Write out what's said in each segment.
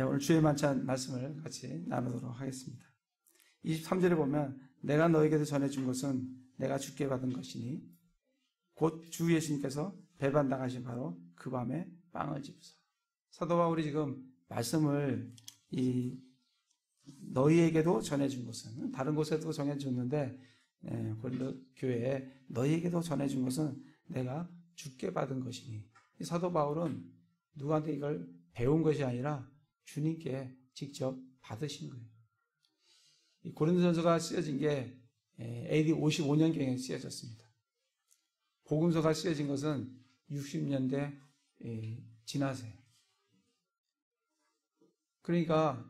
오늘 주의 만찬 말씀을 같이 나누도록 하겠습니다. 23절에 보면 내가 너에게도 전해준 것은 내가 주께 받은 것이니 곧 주 예수님께서 배반당하신 바로 그 밤에 빵을 집으사. 사도 바울이 지금 말씀을 너희에게도 전해준 것은, 다른 곳에도 전해줬는데 고린도 교회에 너희에게도 전해준 것은 내가 주께 받은 것이니, 이 사도 바울은 누구한테 이걸 배운 것이 아니라 주님께 직접 받으신 거예요. 이 고린도전서가 쓰여진 게 AD 55년경에 쓰여졌습니다. 복음서가 쓰여진 것은 60년대 지나세요. 그러니까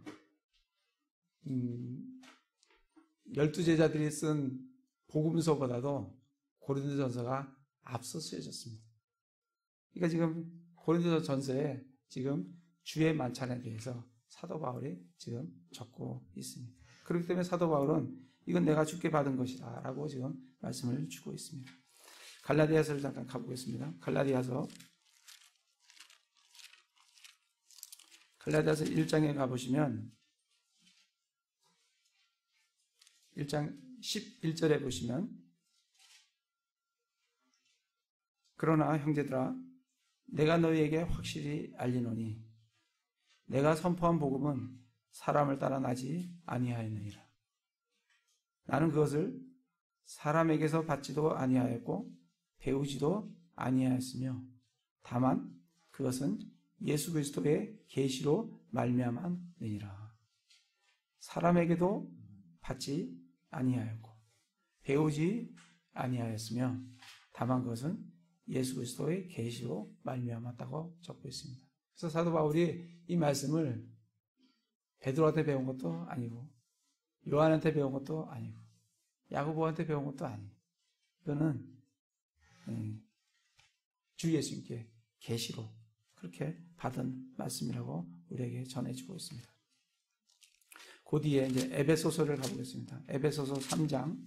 12제자들이 쓴 복음서보다도 고린도전서가 앞서 쓰여졌습니다. 그러니까 지금 고린도전서에 지금 주의 만찬에 대해서 사도 바울이 지금 적고 있습니다. 그렇기 때문에 사도 바울은 이건 내가 주께 받은 것이다 라고 지금 말씀을 주고 있습니다. 갈라디아서를 잠깐 가보겠습니다. 갈라디아서 1장에 가보시면 1장 11절에 보시면 그러나 형제들아 내가 너희에게 확실히 알리노니 내가 선포한 복음은 사람을 따라 나지 아니하였느니라. 나는 그것을 사람에게서 받지도 아니하였고 배우지도 아니하였으며 다만 그것은 예수 그리스도의 계시로 말미암았느니라. 사람에게도 받지 아니하였고 배우지 아니하였으며 다만 그것은 예수 그리스도의 계시로 말미암았다고 적고 있습니다. 그래서 사도 바울이 이 말씀을 베드로한테 배운 것도 아니고 요한한테 배운 것도 아니고 야고보한테 배운 것도 아니고 이거는 주 예수님께 계시로 그렇게 받은 말씀이라고 우리에게 전해주고 있습니다. 그 뒤에 이제 에베소서를 가보겠습니다. 에베소서 3장.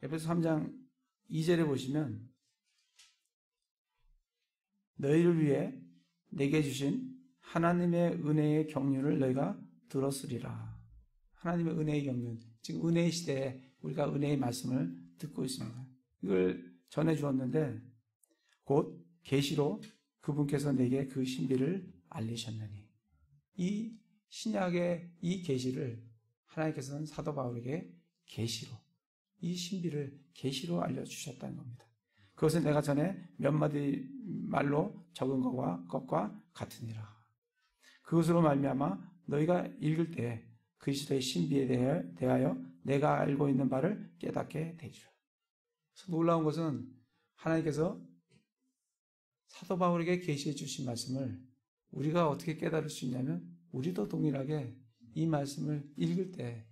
에베소 3장 2절에 보시면 너희를 위해 내게 주신 하나님의 은혜의 경륜을 너희가 들었으리라. 하나님의 은혜의 경륜. 지금 은혜의 시대에 우리가 은혜의 말씀을 듣고 있습니다. 이걸 전해주었는데 곧 계시로 그분께서 내게 그 신비를 알리셨느니, 이 신약의 이 계시를 하나님께서는 사도 바울에게 계시로, 이 신비를 계시로 알려주셨다는 겁니다. 그것은 내가 전에 몇 마디 말로 적은 것과 같으니라. 그것으로 말미암아 너희가 읽을 때 그리스도의 신비에 대하여 내가 알고 있는 바를 깨닫게 되리라. 그래서 놀라운 것은 하나님께서 사도 바울에게 계시해 주신 말씀을 우리가 어떻게 깨달을 수 있냐면, 우리도 동일하게 이 말씀을 읽을 때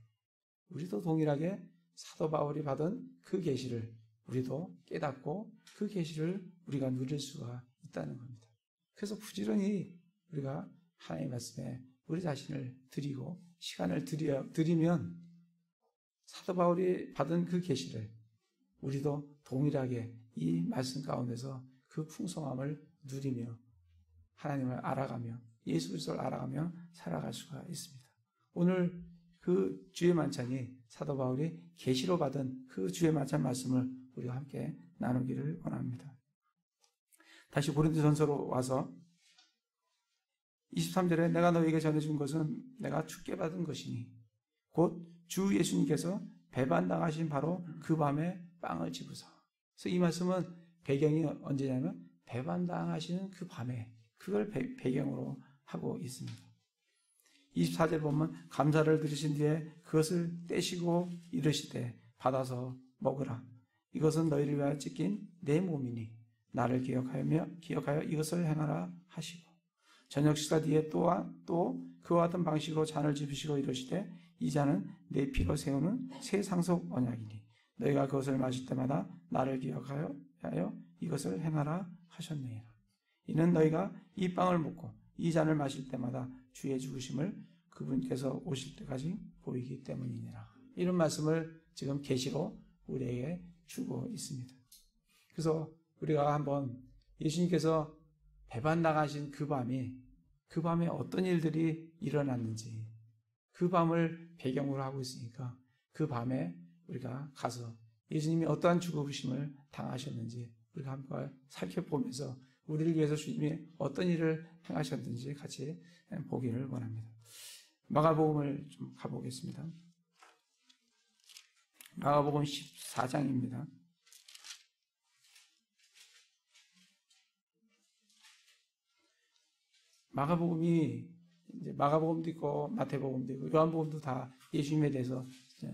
우리도 동일하게 사도 바울이 받은 그 계시를 우리도 깨닫고 그 계시를 우리가 누릴 수가 있다는 겁니다. 그래서 부지런히 우리가 하나님의 말씀에 우리 자신을 드리고 시간을 드리면 사도 바울이 받은 그 계시를 우리도 동일하게 이 말씀 가운데서 그 풍성함을 누리며 하나님을 알아가며 예수 그리스도를 알아가며 살아갈 수가 있습니다. 오늘 그 주의 만찬이 사도 바울이 계시로 받은 그 주의 만찬 말씀을 우리가 함께 나누기를 원합니다. 다시 고린도전서로 와서 23절에 내가 너에게 전해준 것은 내가 주께 받은 것이니 곧 주 예수님께서 배반당하신 바로 그 밤에 빵을 집으사. 그래서 이 말씀은 배경이 언제냐면 배반당하시는 그 밤에, 그걸 배경으로 하고 있습니다. 24절 보면 감사를 드리신 뒤에 그것을 떼시고 이르시되 받아서 먹으라. 이것은 너희를 위하여 찢긴 내 몸이니 나를 기억하여 이것을 행하라 하시고, 저녁 식사 뒤에 또 그와 같은 방식으로 잔을 집으시고 이르시되 이 잔은 내 피로 세우는 새 상속 언약이니 너희가 그것을 마실 때마다 나를 기억하여 이것을 행하라 하셨느니라. 이는 너희가 이 빵을 먹고 이 잔을 마실 때마다 주의 죽으심을 그분께서 오실 때까지 보이기 때문이니라. 이런 말씀을 지금 계시로 우리에게 주고 있습니다. 그래서 우리가 한번 예수님께서 배반 나가신 그 밤에 어떤 일들이 일어났는지 그 밤을 배경으로 하고 있으니까 그 밤에 우리가 가서 예수님이 어떠한 죽으심을 당하셨는지 우리가 함께 살펴보면서 우리를 위해서 주님이 어떤 일을 행하셨는지 같이 보기를 원합니다. 마가복음을 좀 가보겠습니다. 마가복음 14장입니다. 마가복음이 이제 마가복음도 있고 마태복음도 있고 요한복음도 다 예수님에 대해서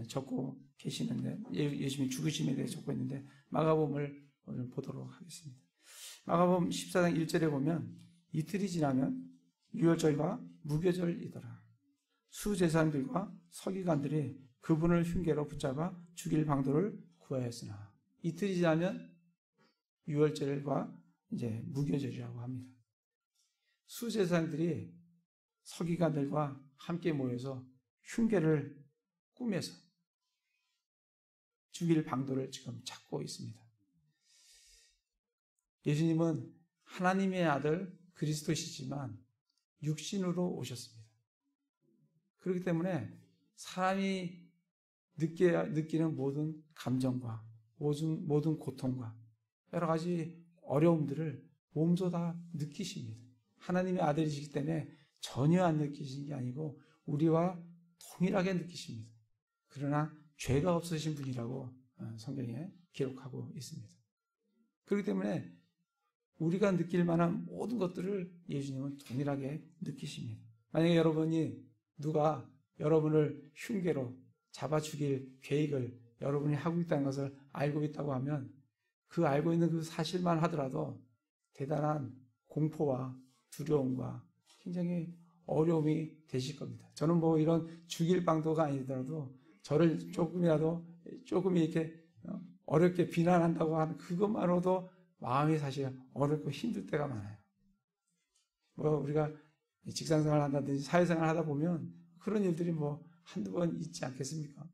적고 계시는데 예수님이 죽으심에 대해서 적고 있는데 마가복음을 오늘 보도록 하겠습니다. 마가복음 14장 1절에 보면 이틀이 지나면 유월절과 무교절이더라. 수제사장들과 서기관들이 그분을 흉계로 붙잡아 죽일 방도를 구하였으나 이틀이 지나면 유월절과 이제 무교절이라고 합니다. 수제사장들이 서기관들과 함께 모여서 흉계를 꾸며서 죽일 방도를 지금 찾고 있습니다. 예수님은 하나님의 아들 그리스도시지만 육신으로 오셨습니다. 그렇기 때문에 사람이 느끼는 모든 감정과 모든 고통과 여러 가지 어려움들을 몸소 다 느끼십니다. 하나님의 아들이시기 때문에 전혀 안 느끼시는 게 아니고 우리와 동일하게 느끼십니다. 그러나 죄가 없으신 분이라고 성경에 기록하고 있습니다. 그렇기 때문에 우리가 느낄 만한 모든 것들을 예수님은 동일하게 느끼십니다. 만약에 여러분이 누가 여러분을 흉계로 잡아 죽일 계획을 여러분이 하고 있다는 것을 알고 있다고 하면 그 알고 있는 그 사실만 하더라도 대단한 공포와 두려움과 굉장히 어려움이 되실 겁니다. 저는 뭐 이런 죽일 방도가 아니더라도 저를 조금 이렇게 어렵게 비난한다고 하는 그것만으로도 마음이 사실 어렵고 힘들 때가 많아요. 뭐 우리가 직장생활 한다든지 사회생활 하다 보면 그런 일들이 뭐 한두 번 있지 않겠습니까?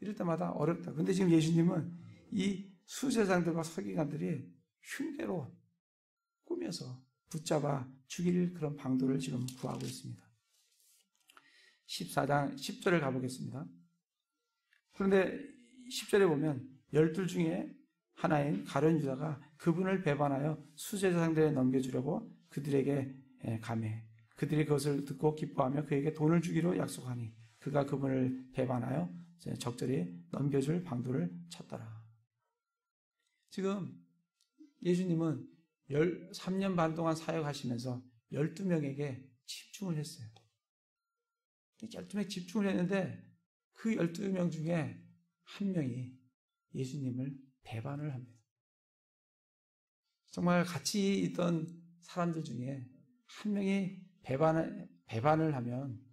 이럴 때마다 어렵다. 그런데 지금 예수님은 이 수제사장들과 서기관들이 흉계로 꾸며서 붙잡아 죽일 그런 방도를 지금 구하고 있습니다. 14장 10절을 가보겠습니다. 그런데 10절에 보면 12 중에 하나인 가룟 유다가 그분을 배반하여 수제사장들에 넘겨주려고 그들에게 가매 그들이 그것을 듣고 기뻐하며 그에게 돈을 주기로 약속하니 그가 그분을 배반하여 적절히 넘겨줄 방도를 찾더라. 지금 예수님은 3년 반 동안 사역하시면서 12명에게 집중을 했어요. 12명에 집중을 했는데 그 12명 중에 한 명이 예수님을 배반을 합니다. 정말 같이 있던 사람들 중에 한 명이 배반을 하면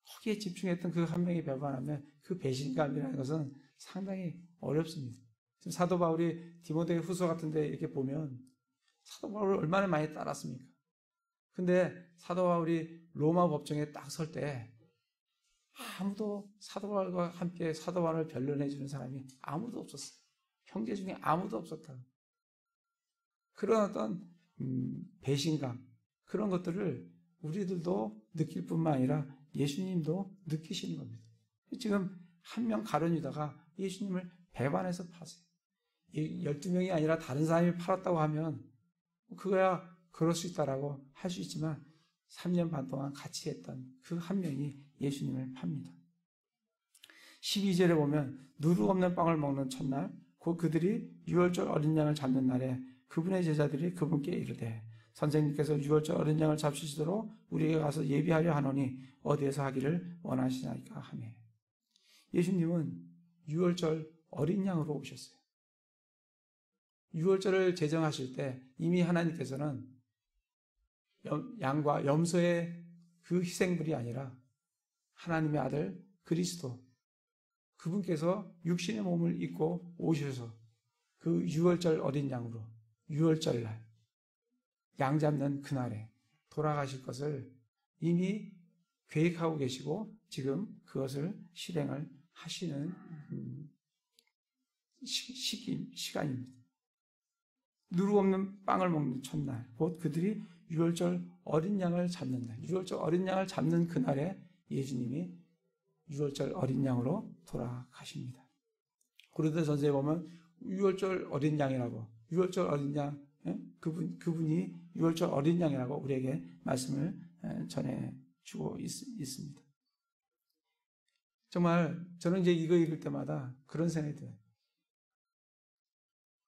거기에 집중했던 그 한 명이 배반하면 그 배신감이라는 것은 상당히 어렵습니다. 지금 사도 바울이 디모데 후서 같은 데 이렇게 보면 사도 바울을 얼마나 많이 따랐습니까? 근데 사도 바울이 로마 법정에 딱 설 때 아무도 사도 바울과 함께 사도 바울을 변론해 주는 사람이 아무도 없었어요. 형제 중에 아무도 없었다. 그런 어떤 배신감 그런 것들을 우리들도 느낄 뿐만 아니라 예수님도 느끼시는 겁니다. 지금 한 명 가룟 유다가 예수님을 배반해서 파세요. 12명이 아니라 다른 사람이 팔았다고 하면 그거야 그럴 수 있다라고 할 수 있지만 3년 반 동안 같이 했던 그 한 명이 예수님을 팝니다. 12절에 보면 누룩 없는 빵을 먹는 첫날 곧 그들이 유월절 어린 양을 잡는 날에 그분의 제자들이 그분께 이르되 선생님께서 유월절 어린 양을 잡수시도록 우리에게 가서 예비하려 하노니 어디에서 하기를 원하시나이까 하며 예수님은 유월절 어린 양으로 오셨어요. 유월절을 제정하실 때 이미 하나님께서는 양과 염소의 그 희생물이 아니라 하나님의 아들 그리스도 그분께서 육신의 몸을 입고 오셔서 그 유월절 어린 양으로 유월절날 양 잡는 그날에 돌아가실 것을 이미 계획하고 계시고 지금 그것을 실행을 하시는 시간입니다. 누룩 없는 빵을 먹는 첫날 곧 그들이 유월절 어린 양을 잡는 날, 유월절 어린 양을 잡는 그날에 예수님이 유월절 어린 양으로 돌아가십니다. 고린도전서에 보면 유월절 어린 양이라고, 유월절 어린 양, 그분이 유월절 어린 양이라고 우리에게 말씀을 전해주고 있습니다. 정말 저는 이제 이거 읽을 때마다 그런 생각이 들어요.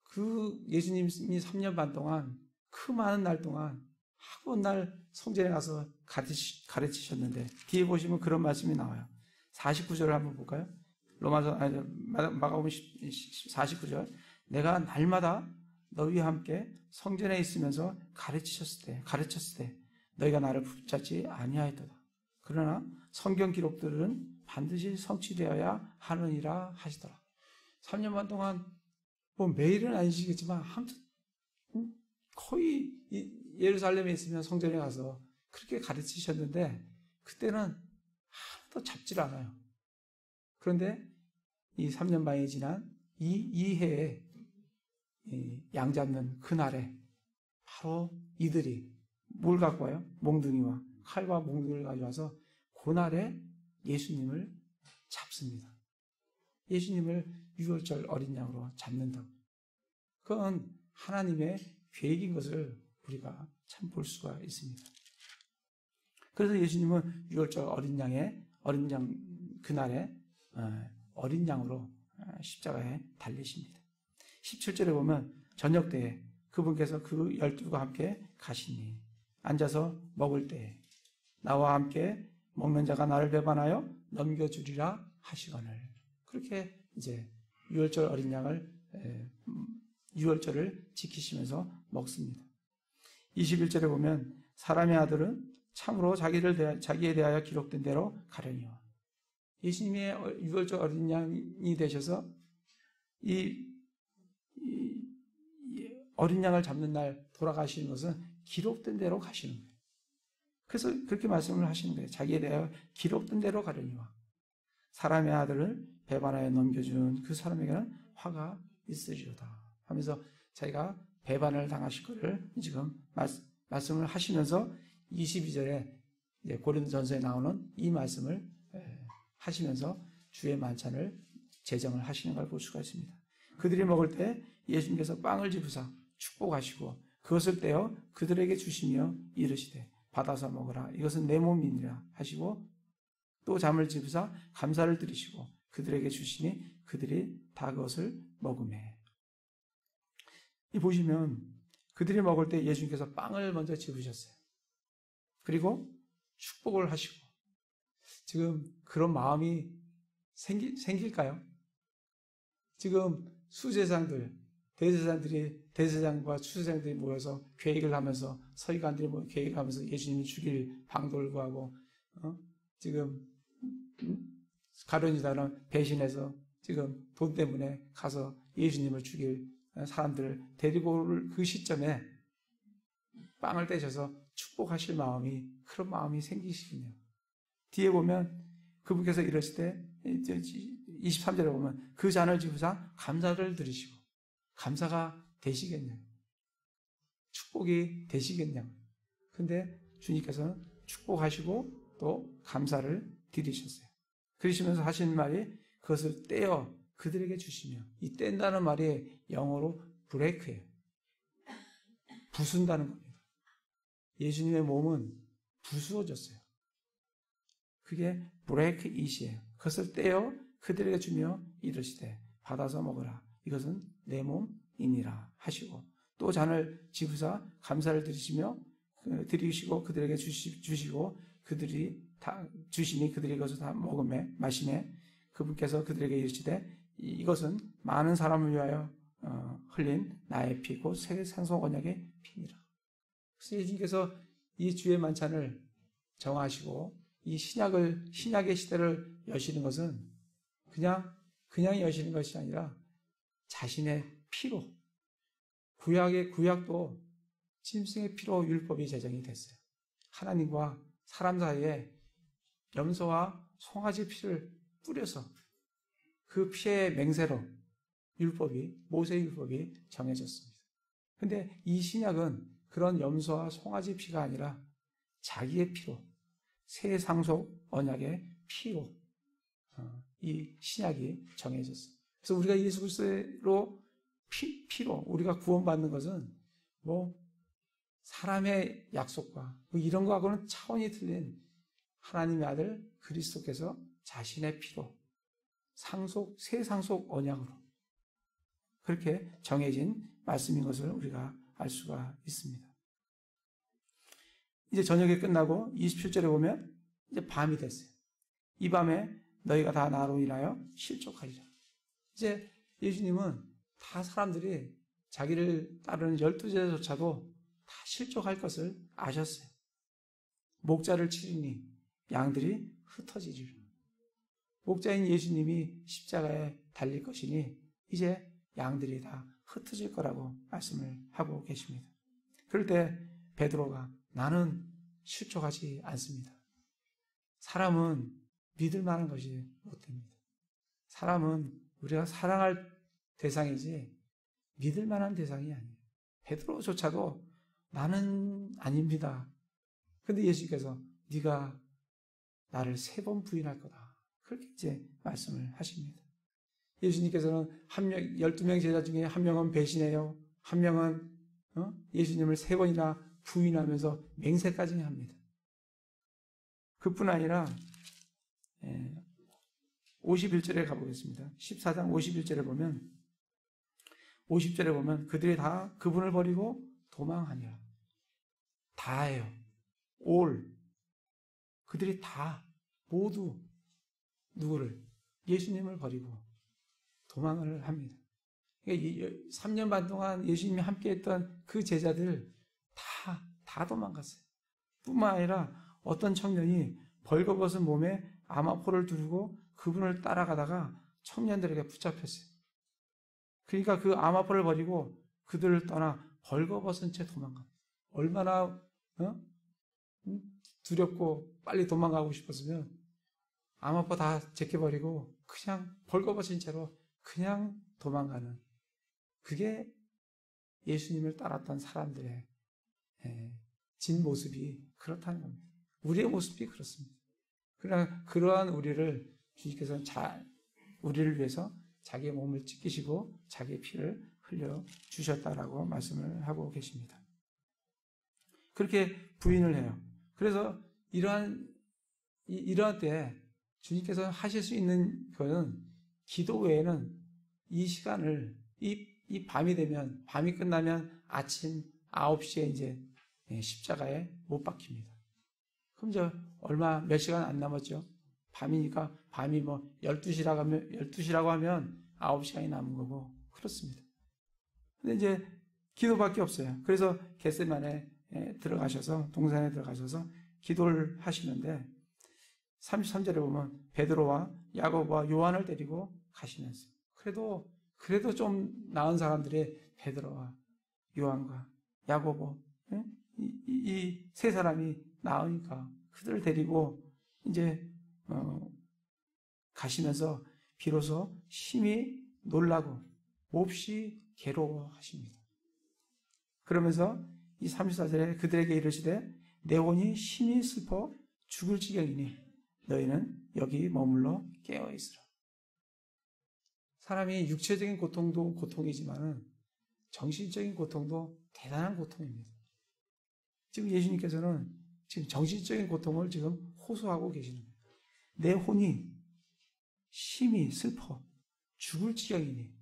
그 예수님이 3년 반 동안, 그 많은 날 동안 하고 날 성전에 가서 가르치셨는데, 뒤에 보시면 그런 말씀이 나와요. 49절을 한번 볼까요? 마가복음 49절. 내가 날마다 너희와 함께 성전에 있으면서 가르쳤을 때 너희가 나를 붙잡지 아니하였도다. 그러나 성경 기록들은 반드시 성취되어야 하느니라 하시더라. 3년 반 동안 뭐 매일은 아니시겠지만 아무튼 거의 예루살렘에 있으면 성전에 가서 그렇게 가르치셨는데 그때는 하나도 잡질 않아요. 그런데 이 3년 반이 지난 이 해에 양 잡는 그날에 바로 이들이 뭘 갖고 와요? 몽둥이와 칼과 몽둥이를 가져와서 그날에 예수님을 잡습니다. 예수님을 유월절 어린 양으로 잡는다고. 그건 하나님의 계획인 것을 우리가 참 볼 수가 있습니다. 그래서 예수님은 유월절 어린 양 그날에 어린 양으로 십자가에 달리십니다. 17절에 보면 저녁 때에 그분께서 그 12과 함께 가시니 앉아서 먹을 때에 나와 함께 먹는 자가 나를 배반하여 넘겨주리라 하시거늘. 그렇게 이제 유월절 어린 양을 유월절을 지키시면서 먹습니다. 21절에 보면 사람의 아들은 참으로 자기에 대하여 기록된 대로 가려니와. 예수님의 유월절 어린 양이 되셔서 이 어린 양을 잡는 날 돌아가시는 것은 기록된 대로 가시는 거예요. 그래서 그렇게 말씀을 하시는 거예요. 자기에 대하여 기록된 대로 가려니와. 사람의 아들을 배반하여 넘겨준 그 사람에게는 화가 있으리로다 하면서 자기가 배반을 당하실 것을 지금 말씀을 하시면서 22절에 고린도전서에 나오는 이 말씀을 하시면서 주의 만찬을 제정을 하시는 걸 볼 수가 있습니다. 그들이 먹을 때 예수님께서 빵을 집으사 축복하시고 그것을 떼어 그들에게 주시며 이르시되 받아서 먹으라 이것은 내 몸이니라 하시고 또 잠을 집으사 감사를 드리시고 그들에게 주시니 그들이 다 그것을 먹으매. 이 보시면 그들이 먹을 때 예수님께서 빵을 먼저 집으셨어요. 그리고 축복을 하시고 지금 그런 마음이 생길까요? 지금 수제장들, 대제장과 수제장들이 모여서 계획을 하면서 서기관들이 모여 계획을 하면서 예수님을 죽일 방도를 구하고 지금 가룟 유다는 배신해서 지금 돈 때문에 가서 예수님을 죽일 사람들을 데리고 올 그 시점에 빵을 떼셔서 축복하실 마음이 그런 마음이 생기시군요. 뒤에 보면 그분께서 이러실 때 23절에 보면 그 잔을 집으사 감사를 드리시고 감사가 되시겠냐고 축복이 되시겠냐고 근데 주님께서는 축복하시고 또 감사를 드리셨어요. 그러시면서 하시는 말이 그것을 떼어 그들에게 주시며 이 뗀다는 말이 영어로 브레이크예요. 부순다는 겁니다. 예수님의 몸은 부수어졌어요. 그게 브레이크 이시예요. 그것을 떼어 그들에게 주며 이르시되 받아서 먹으라 이것은 내 몸이니라 하시고 또 잔을 집으사 감사를 드리시고 그들에게 주시고 그들이 다 주시니 그들이 이것을 다 먹으매 마시매 그분께서 그들에게 이르시되 이것은 많은 사람을 위하여 흘린 나의 피고 새 생속 언약의 피니라. 그래서 예수님께서 이 주의 만찬을 정하시고 이 신약의 시대를 여시는 것은 그냥 여시는 것이 아니라 자신의 피로 구약도 짐승의 피로 율법이 제정이 됐어요. 하나님과 사람 사이에 염소와 송아지 피를 뿌려서 그 피의 맹세로 모세의 율법이 정해졌습니다. 근데 이 신약은 그런 염소와 송아지 피가 아니라 자기의 피로, 새 상속 언약의 피로 이 신약이 정해졌어요. 그래서 우리가 예수 그리스도로 피로 우리가 구원받는 것은 뭐 사람의 약속과 뭐 이런 거하고는 차원이 틀린 하나님의 아들 그리스도께서 자신의 피로 새 상속 언약으로 그렇게 정해진 말씀인 것을 우리가 알 수가 있습니다. 이제 저녁이 끝나고 27절에 보면 이제 밤이 됐어요. 이 밤에 너희가 다 나로 인하여 실족하리라. 이제 예수님은 다 사람들이 자기를 따르는 12제자조차도 다 실족할 것을 아셨어요. 목자를 치리니 양들이 흩어지리라. 목자인 예수님이 십자가에 달릴 것이니 이제 양들이 다 흩어질 거라고 말씀을 하고 계십니다. 그럴 때 베드로가 나는 실족하지 않습니다. 사람은 믿을 만한 것이 못 됩니다. 사람은 우리가 사랑할 대상이지 믿을 만한 대상이 아니에요. 베드로조차도 나는 아닙니다. 그런데 예수님께서 네가 나를 3번 부인할 거다. 그렇게 이제 말씀을 하십니다. 예수님께서는 12명 제자 중에 한 명은 배신해요. 한 명은 예수님을 3번이나 부인하면서 맹세까지 합니다. 그뿐 아니라 51절에 가보겠습니다. 14장 51절에 보면 50절에 보면 그들이 다 그분을 버리고 도망하니라. 다예요. 그들이 다 모두 누구를? 예수님을 버리고 도망을 합니다. 그러니까 3년 반 동안 예수님이 함께했던 그 제자들 다 도망갔어요. 뿐만 아니라 어떤 청년이 벌거벗은 몸에 아마포를 두르고 그분을 따라가다가 청년들에게 붙잡혔어요. 그러니까 그 아마포를 버리고 그들을 떠나 벌거벗은 채 도망갑니다. 얼마나 두렵고 빨리 도망가고 싶었으면 아마포 다 제껴버리고 그냥 벌거벗은 채로 그냥 도망가는 그게 예수님을 따랐던 사람들의 진 모습이 그렇다는 겁니다. 우리의 모습이 그렇습니다. 그러나 그러한 우리를 주님께서는 우리를 위해서 자기의 몸을 찢기시고 자기의 피를 흘려 주셨다라고 말씀을 하고 계십니다. 그렇게 부인을 해요. 그래서 이러한 때 주님께서 하실 수 있는 것은 기도 외에는 이 시간을 이 밤이 되면 밤이 끝나면 아침 9시에 이제 십자가에 못 박힙니다. 그럼 이제 몇 시간 안 남았죠. 밤이니까 밤이 뭐 12시라고 하면 9시간이 남은 거고 그렇습니다. 근데 이제 기도밖에 없어요. 그래서 겟세마네 들어가셔서 동산에 들어가셔서 기도를 하시는데 33절에 보면 베드로와 야고보와 요한을 데리고 가시면서 그래도 좀 나은 사람들이 베드로와 요한과 야고보 이 세 사람이 나으니까 그들을 데리고 이제 가시면서 비로소 심히 놀라고 몹시 괴로워하십니다. 그러면서 이 34절에 그들에게 이르시되 내 혼이 심히 슬퍼 죽을 지경이니 너희는 여기 머물러 깨어있으라. 사람이 육체적인 고통도 고통이지만 정신적인 고통도 대단한 고통입니다. 지금 예수님께서는 지금 정신적인 고통을 지금 호소하고 계시는 거예요. 내 혼이 심히 슬퍼 죽을 지경이니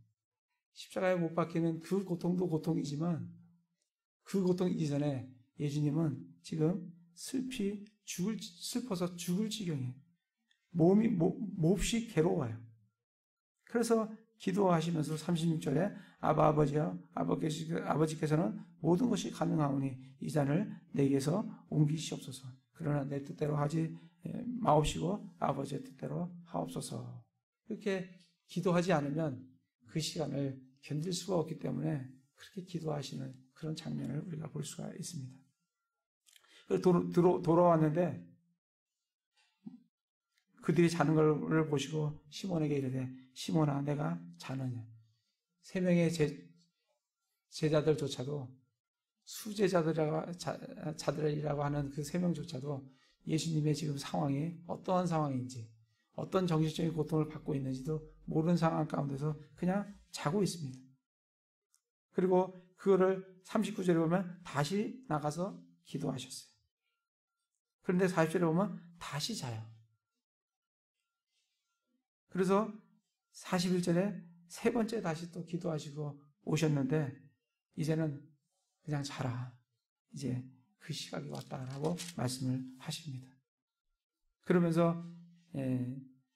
십자가에 못 박히는 그 고통도 고통이지만 그 고통 이전에 예수님은 지금 슬퍼서 죽을 지경이에요. 몸이 몹시 괴로워요. 그래서 기도하시면서 36절에 아버지께서는 모든 것이 가능하오니 이 잔을 내게서 옮기시옵소서. 그러나 내 뜻대로 하지 마옵시고 아버지의 뜻대로 하옵소서. 이렇게 기도하지 않으면 그 시간을 견딜 수가 없기 때문에 그렇게 기도하시는 그런 장면을 우리가 볼 수가 있습니다. 돌아왔는데 그들이 자는 걸 보시고 시몬에게 이르되 시몬아 내가 자느냐. 3명의 제자들조차도 자들이라고 하는 그 3명조차도 예수님의 지금 상황이 어떠한 상황인지, 어떤 정신적인 고통을 받고 있는지도 모르는 상황 가운데서 그냥 자고 있습니다. 그리고 그거를 39절에 보면 다시 나가서 기도하셨어요. 그런데 40절에 보면 다시 자요. 그래서 41절에 세 번째 다시 또 기도하시고 오셨는데 이제는 그냥 자라. 이제 그 시각이 왔다라고 말씀을 하십니다. 그러면서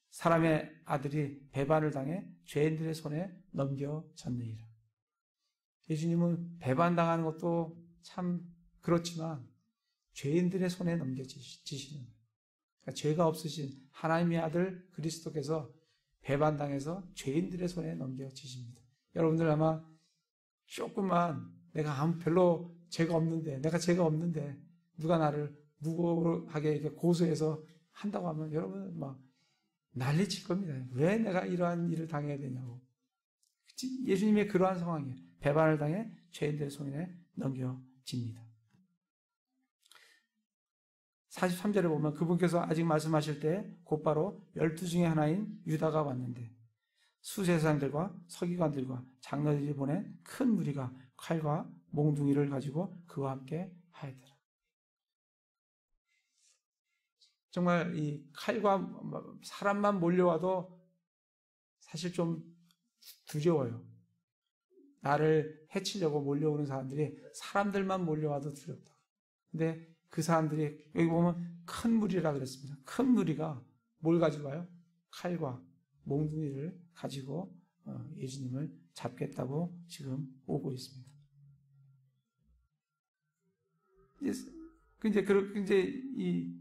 사람의 아들이 배반을 당해 죄인들의 손에 넘겨졌느니라. 예수님은 배반당하는 것도 참 그렇지만 죄인들의 손에 넘겨지시는 거예요. 그러니까 죄가 없으신 하나님의 아들 그리스도께서 배반당해서 죄인들의 손에 넘겨지십니다. 여러분들 아마 조금만 내가 별로 죄가 없는데 누가 나를 무고하게 이렇게 고소해서 한다고 하면 여러분 막 난리칠 겁니다. 왜 내가 이러한 일을 당해야 되냐고. 예수님의 그러한 상황이에요. 배반을 당해 죄인들의 손에 넘겨집니다. 43절에 보면 그분께서 아직 말씀하실 때 곧바로 12 중에 하나인 유다가 왔는데 수제사장들과 서기관들과 장로들이 보낸 큰 무리가 칼과 몽둥이를 가지고 그와 함께 하였더라. 정말 이 칼과 사람만 몰려와도 사실 좀 두려워요. 나를 해치려고 몰려오는 사람들이 사람들만 몰려와도 두렵다. 근데 그 사람들이 여기 보면 큰 무리라 그랬습니다. 큰 무리가 뭘 가지고 와요? 칼과 몽둥이를 가지고 예수님을 잡겠다고 지금 오고 있습니다. 이제 이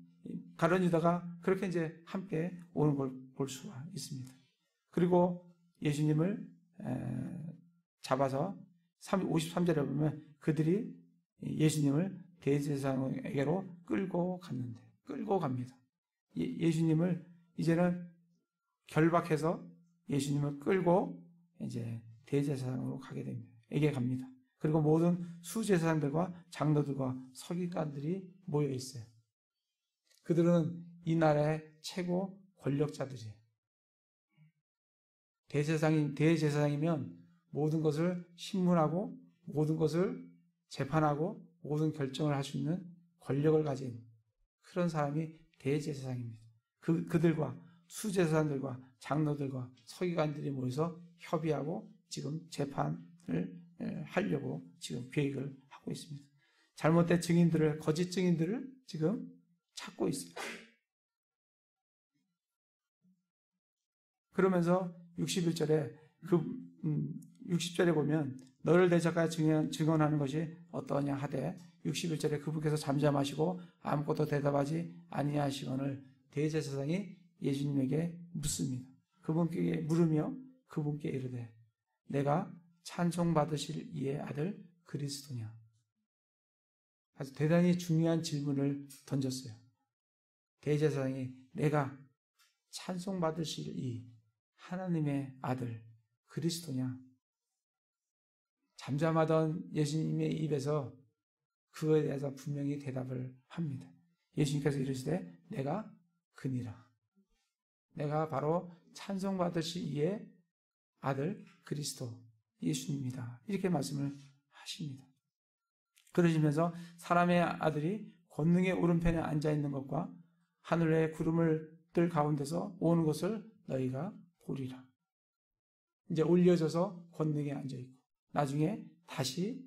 가룟 유다가 그렇게 이제 함께 오는 걸 볼 수가 있습니다. 그리고 예수님을 잡아서 53절에 보면 그들이 예수님을 대제사장에게로 끌고 갑니다. 예수님을 이제는 결박해서 예수님을 끌고 이제 대제사장으로 에게 갑니다. 그리고 모든 수제사장들과 장로들과 서기관들이 모여 있어요. 그들은 이 나라의 최고 권력자들이에요. 대제사장이면 모든 것을 신문하고 모든 것을 재판하고 모든 결정을 할 수 있는 권력을 가진 그런 사람이 대제사장입니다. 그들과 수제사장들과 장로들과 서기관들이 모여서 협의하고 지금 재판을 하려고 지금 계획을 하고 있습니다. 잘못된 증인들을, 거짓 증인들을 지금 찾고 있어요. 그러면서 61절에 60절에 보면 너를 대적하여 증언하는 것이 어떠냐 하되 61절에 그분께서 잠잠하시고 아무것도 대답하지 아니하시거늘 대제사장이 예수님에게 묻습니다. 그분께 물으며 그분께 이르되 내가 찬송받으실 이의 아들 그리스도냐. 아주 대단히 중요한 질문을 던졌어요. 대제사장이 내가 찬송받으실 이 하나님의 아들 그리스도냐. 잠잠하던 예수님의 입에서 그거에 대해서 분명히 대답을 합니다. 예수님께서 이르시되 내가 그니라. 내가 바로 찬송받으실 이의 아들 그리스도 예수님이다. 이렇게 말씀을 하십니다. 그러시면서 사람의 아들이 권능의 오른편에 앉아있는 것과 하늘의 구름을 뜰 가운데서 오는 것을 너희가 보리라. 이제 올려져서 권능에 앉아있고 나중에 다시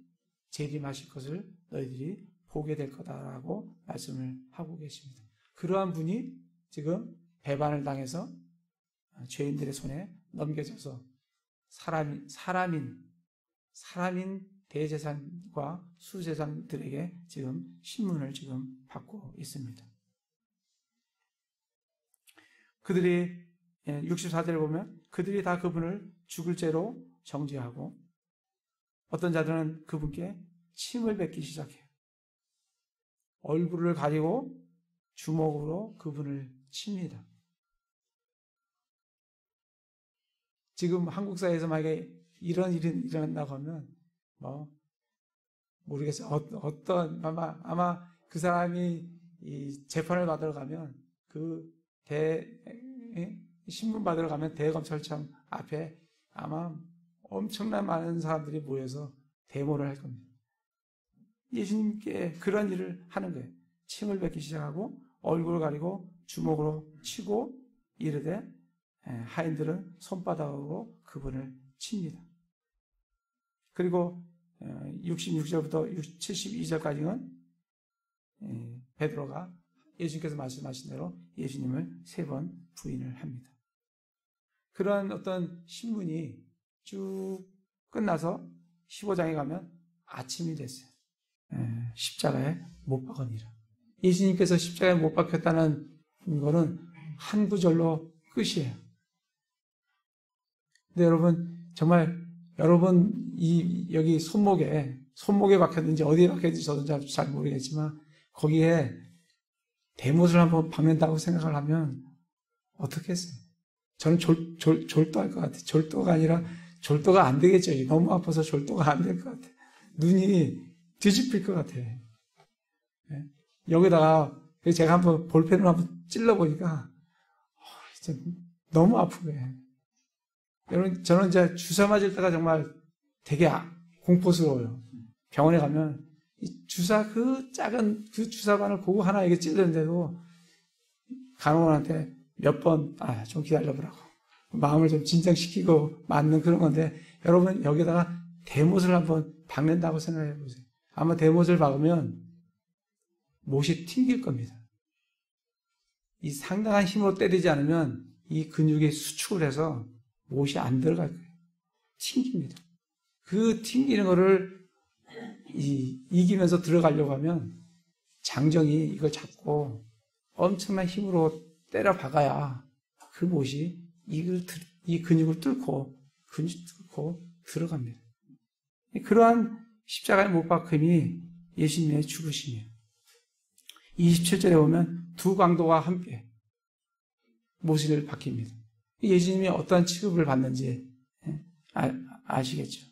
재림하실 것을 너희들이 보게 될 거다라고 말씀을 하고 계십니다. 그러한 분이 지금 배반을 당해서 죄인들의 손에 넘겨져서 사람인 대제사장과 수제사장들에게 지금 신문을 지금 받고 있습니다. 그들이 64절에 보면 그들이 다 그분을 죽을 죄로 정죄하고 어떤 자들은 그분께 침을 뱉기 시작해요. 얼굴을 가리고 주먹으로 그분을 칩니다. 지금 한국 사회에서 만약에 이런 일이 일어난다고 하면 모르겠어요. 어떤 아마 그 사람이 이 재판을 받으러 가면 신문 받으러 가면 대검찰청 앞에 아마 엄청난 많은 사람들이 모여서 데모를 할 겁니다. 예수님께 그런 일을 하는 거예요. 침을 뱉기 시작하고 얼굴을 가리고 주먹으로 치고 이르되 하인들은 손바닥으로 그분을 칩니다. 그리고 66절부터 72절까지는 베드로가 예수님께서 말씀하신 대로 예수님을 3번 부인을 합니다. 그런 어떤 신문이 쭉 끝나서 15장에 가면 아침이 됐어요. 십자가에 못 박으니라. 예수님께서 십자가에 못 박혔다는 거는 한 구절로 끝이에요. 근데 여러분, 정말 여러분 여기 손목에 박혔는지 어디에 박혔는지 저도 잘 모르겠지만 거기에 대못을 한번 박는다고 생각을 하면 어떻게 했어요? 저는 졸도할 것 같아요. 졸도가 아니라 졸도가 안 되겠죠. 너무 아파서 졸도가 안 될 것 같아요. 눈이 뒤집힐 것 같아요. 여기다가 제가 한번 볼펜으로 한번 찔러보니까 진짜 너무 아픈 거예요. 여러분, 저는 이제 주사 맞을 때가 정말 되게 공포스러워요. 병원에 가면 이 주사 작은 주사관을 그거 하나 이게 찔렀는데도 간호원한테 몇 번 좀 기다려보라고 마음을 좀 진정시키고 맞는 그런 건데, 여러분 여기다가 대못을 한번 박는다고 생각해 보세요. 아마 대못을 박으면 못이 튕길 겁니다. 이 상당한 힘으로 때리지 않으면 이 근육이 수축을 해서 못이 안 들어갈 거예요. 튕깁니다. 그 튕기는 거를 이기면서 들어가려고 하면 장정이 이걸 잡고 엄청난 힘으로 때려 박아야 그 못이 이 근육을 뚫고 들어갑니다. 그러한 십자가의 못 박힘이 예수님의 죽으심이에요. 27절에 보면 두 강도가 함께 못을 박힙니다. 예수님이 어떠한 취급을 받는지 아시겠죠?